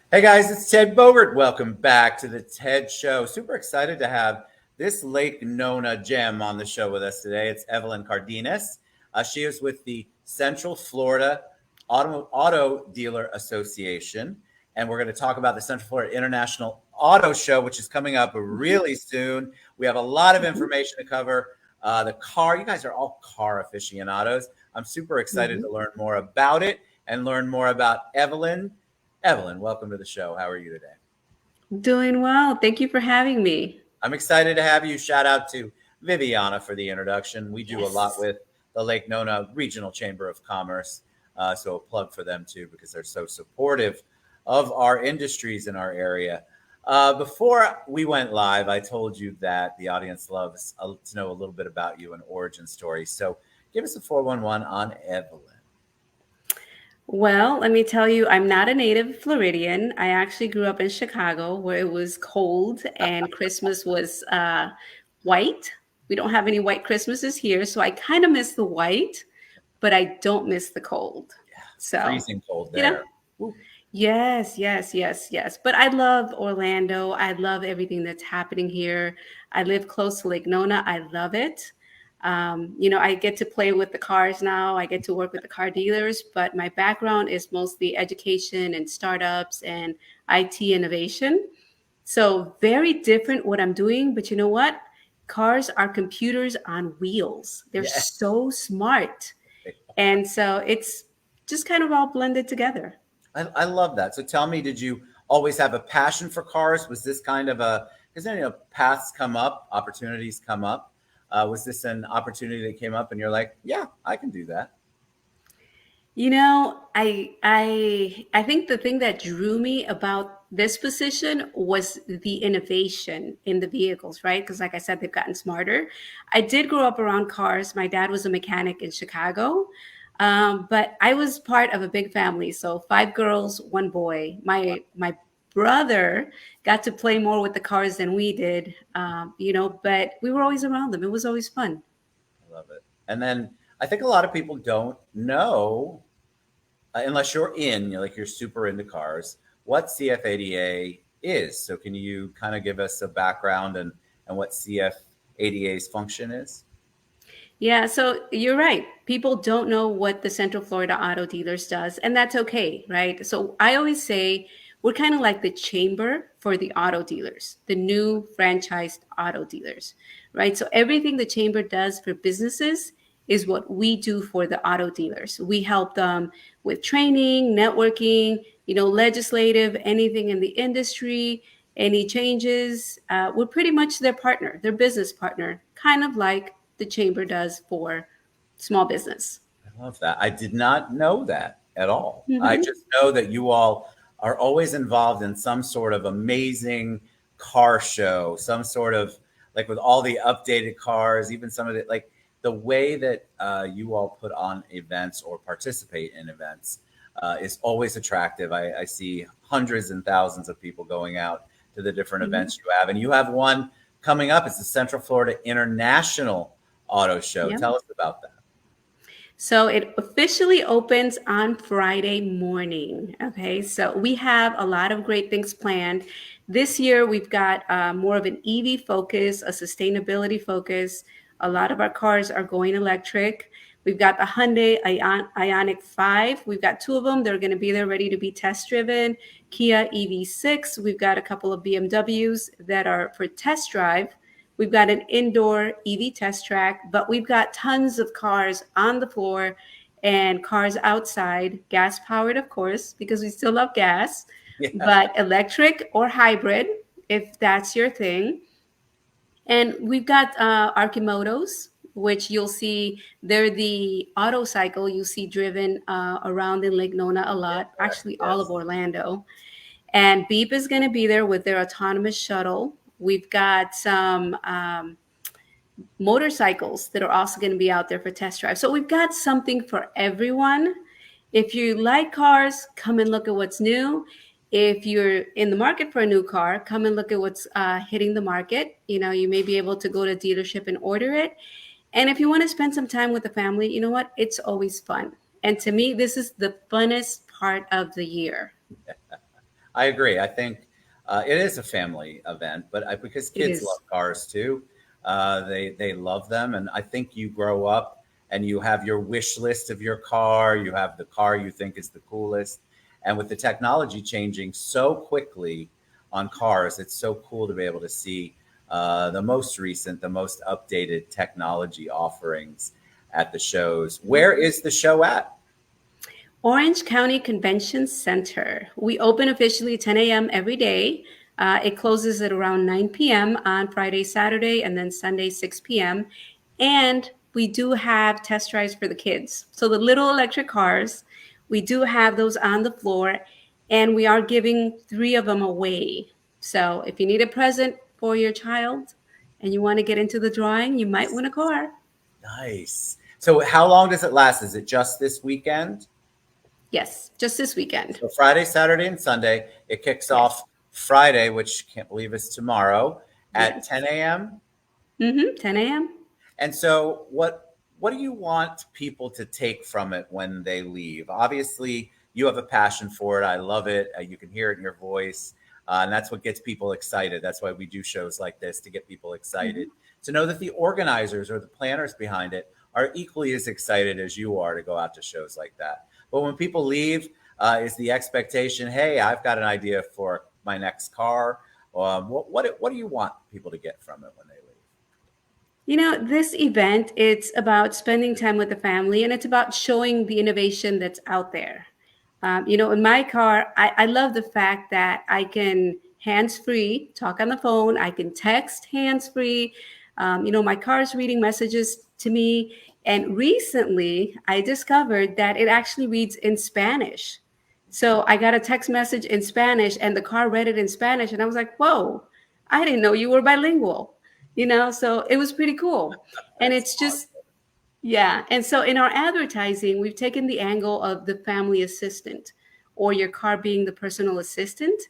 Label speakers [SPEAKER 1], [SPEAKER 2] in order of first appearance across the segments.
[SPEAKER 1] Hey guys, it's Ted Bogert. Welcome back to the TED Show. Super excited to have this Lake Nona gem on the show with us today. It's Evelyn Cardenas. She is with the Central Florida Auto Dealer Association, and we're going to talk about the Central Florida International Auto Show, which is coming up really soon. We have a lot of
[SPEAKER 2] Mhm,
[SPEAKER 1] information to cover. You guys are all car aficionados. I'm super excited
[SPEAKER 2] mhm.
[SPEAKER 1] to learn more about it and learn more about Evelyn. Evelyn, welcome to the show. How are you today?
[SPEAKER 2] Doing well. Thank you for having me.
[SPEAKER 1] I'm excited to have you. Shout out to Viviana for the introduction. We do a lot
[SPEAKER 2] Yes.
[SPEAKER 1] with the Lake Nona Regional Chamber of Commerce. So a plug for them too, because they're so supportive of our industries in our area. Before we went live, I told you that the audience loves to know a little bit about you and origin story. So give us a 411 on Evelyn.
[SPEAKER 2] Well, let me tell you, I'm not a native Floridian. I actually grew up in Chicago where it was cold and Christmas was white. We don't have any white Christmases here, so I kind of miss the white, but I don't miss the cold. So,
[SPEAKER 1] Freezing cold
[SPEAKER 2] you know,
[SPEAKER 1] there. Woo.
[SPEAKER 2] yes, yes, yes, yes. But I love Orlando. I love everything that's happening here. I live close to Lake Nona. I love it. I get to play with the cars now. I get to work with the car dealers, but my background is mostly education and startups and IT innovation. So very different what I'm doing, but you know what? Cars are computers on wheels. They're
[SPEAKER 1] Yeah.
[SPEAKER 2] so smart. And so it's just kind of all blended together.
[SPEAKER 1] I love that. So tell me, did you always have a passion for cars? Was this kind of a, because paths come up, opportunities come up. Was this an opportunity that came up and you're like, yeah, I can do that?
[SPEAKER 2] I think the thing that drew me about this position was the innovation in the vehicles, right? Because like I said, they've gotten smarter. I did grow up around cars. My dad was a mechanic in Chicago. But I was part of a big family, so five girls, one boy. My brother got to play more with the cars than we did, but we were always around them. It was always fun.
[SPEAKER 1] I love it. And then I think a lot of people don't know, unless you're super into cars, what CFADA is. So can you kind of give us a background and what CFADA's function is?
[SPEAKER 2] Yeah, so you're right. People don't know what the Central Florida Auto Dealers does, and that's okay, right? So I always say we're kind of like the chamber for the auto dealers, the new franchised auto dealers, right? So everything the chamber does for businesses is what we do for the auto dealers. We help them with training, networking, legislative, anything in the industry, any changes. We're pretty much their partner, their business partner, kind of like the chamber does for small business.
[SPEAKER 1] I love that. I did not know that at all. I
[SPEAKER 2] Mhm.
[SPEAKER 1] just know that you all are always involved in some sort of amazing car show, some sort of like with all the updated cars, even some of it, like the way that you all put on events or participate in events is always attractive. I see hundreds and thousands of people going out to the different
[SPEAKER 2] Mhm.
[SPEAKER 1] events you have, and you have one coming up. It's the Central Florida International Auto Show.
[SPEAKER 2] Yeah.
[SPEAKER 1] Tell us about that.
[SPEAKER 2] So it officially opens on Friday morning. Okay. So we have a lot of great things planned. This year, we've got more of an EV focus, a sustainability focus. A lot of our cars are going electric. We've got the Hyundai Ionic 5. We've got two of them. They're going to be there ready to be test driven. Kia EV6. We've got a couple of BMWs that are for test drive. We've got an indoor EV test track, but we've got tons of cars on the floor and cars outside, gas powered, of course, because we still love gas,
[SPEAKER 1] Yeah.
[SPEAKER 2] but electric or hybrid, if that's your thing. And we've got arcimotos, which you'll see they're the auto cycle you see driven around in Lake Nona a
[SPEAKER 1] Yeah,
[SPEAKER 2] lot, actually all of
[SPEAKER 1] yes.
[SPEAKER 2] Orlando. And Beep is going to be there with their autonomous shuttle. We've got some motorcycles that are also going to be out there for test drive. So we've got something for everyone. If you like cars, come and look at what's new. If you're in the market for a new car, come and look at what's hitting the market. You may be able to go to a dealership and order it. And if you want to spend some time with the family, you know what? It's always fun. And to me, this is the funnest part of the year.
[SPEAKER 1] I agree. I think it is a family event, but because
[SPEAKER 2] It
[SPEAKER 1] kids love
[SPEAKER 2] is.
[SPEAKER 1] cars too, they love them, and I think you grow up and you have your wish list of your car. You have the car you think is the coolest, and with the technology changing so quickly on cars, it's so cool to be able to see the most recent, the most updated technology offerings at the shows. Where is the show at?
[SPEAKER 2] Orange County Convention Center. We open officially 10 a.m. every day. It closes at around 9 p.m. on Friday, Saturday, and then Sunday, 6 p.m. And we do have test drives for the kids. So the little electric cars, we do have those on the floor, and we are giving three of them away. So if you need a present for your child and you want to get into the drawing, you might win a car.
[SPEAKER 1] Nice. So, how long does it last? Is it just this weekend?
[SPEAKER 2] Yes, just this weekend.
[SPEAKER 1] So Friday, Saturday, and Sunday. It kicks
[SPEAKER 2] Yes,
[SPEAKER 1] off Friday, which can't believe is tomorrow at
[SPEAKER 2] yes.
[SPEAKER 1] 10 a.m.
[SPEAKER 2] 10 a.m.
[SPEAKER 1] And so, what do you want people to take from it when they leave? Obviously, you have a passion for it. I love it. You can hear it in your voice, and that's what gets people excited. That's why we do shows like this to get people excited to know that the organizers or the planners behind it are equally as excited as you are to go out to shows like that. But when people leave, is the expectation, "Hey, I've got an idea for my next car." What do you want people to get from it when they leave?
[SPEAKER 2] This event, it's about spending time with the family and it's about showing the innovation that's out there. In my car, I love the fact that I can hands free talk on the phone, I can text hands free. My car is reading messages to me. And recently, I discovered that it actually reads in Spanish. So I got a text message in Spanish and the car read it in Spanish. And I was like, whoa, I didn't know you were bilingual. So it was pretty cool. And
[SPEAKER 1] That's
[SPEAKER 2] it's just, yeah. And so in our advertising, we've taken the angle of the family assistant or your car being the personal assistant.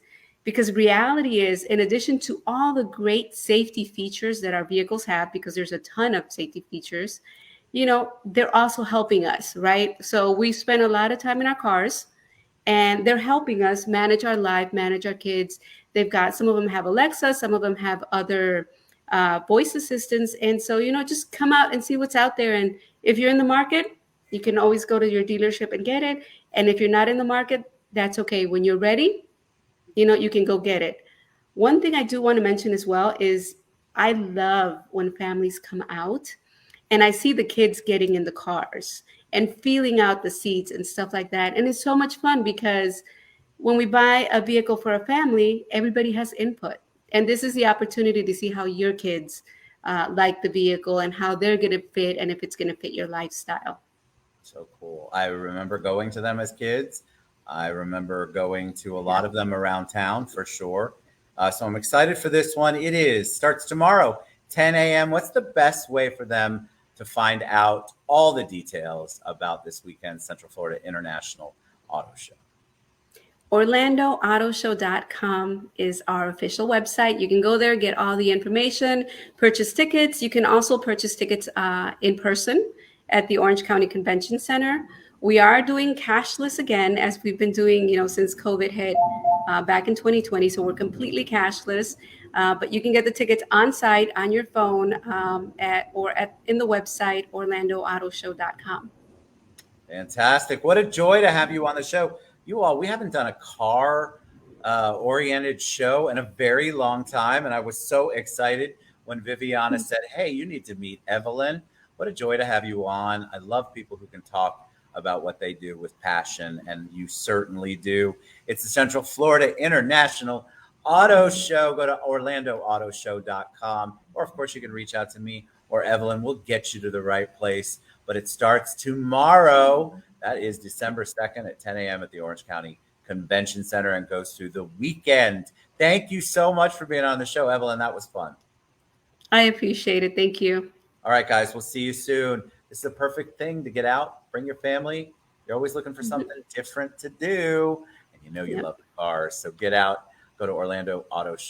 [SPEAKER 2] Because reality is, in addition to all the great safety features that our vehicles have, because there's a ton of safety features, they're also helping us, right? So we spend a lot of time in our cars and they're helping us manage our life, manage our kids. They've got, some of them have Alexa, some of them have other voice assistants. And so, just come out and see what's out there. And if you're in the market, you can always go to your dealership and get it. And if you're not in the market, that's okay. When you're ready, you can go get it. One thing I do want to mention as well is I love when families come out and I see the kids getting in the cars and feeling out the seats and stuff like that. And it's so much fun because when we buy a vehicle for a family, everybody has input. And this is the opportunity to see how your kids like the vehicle and how they're going to fit and if it's going to fit your lifestyle.
[SPEAKER 1] so cool. I remember going to them as kids. I remember going to a
[SPEAKER 2] Yeah.
[SPEAKER 1] lot of them around town for sure. So I'm excited for this one. It is starts tomorrow, 10 a.m. What's the best way for them to find out all the details about this weekend Central Florida International Auto Show?
[SPEAKER 2] OrlandoAutoShow.com is our official website. You can go there, get all the information, purchase tickets. You can also purchase tickets in person at the Orange County Convention Center. We are doing cashless again, as we've been doing, since COVID hit back in 2020. So we're completely cashless, but you can get the tickets on site on your phone in the website OrlandoAutoShow.com.
[SPEAKER 1] Fantastic. What a joy to have you on the show. You all, we haven't done a car oriented show in a very long time. And I was so excited when Viviana said, "Hey, you need to meet Evelyn." What a joy to have you on. I love people who can talk about what they do with passion, and you certainly do. It's the Central Florida International Auto Show. Go to orlandooutoshow.com. Or, of course, you can reach out to me or Evelyn. We'll get you to the right place. But it starts tomorrow. That is December 2nd at 10 a.m. at the Orange County Convention Center and goes through the weekend. Thank you so much for being on the show, Evelyn. That was fun.
[SPEAKER 2] I appreciate it. Thank you.
[SPEAKER 1] All right, guys, we'll see you soon. This is a perfect thing to get out, bring your family. You're always looking for something different to do, and you know you
[SPEAKER 2] Yep.
[SPEAKER 1] love the cars. So get out, go to Orlando Auto Show.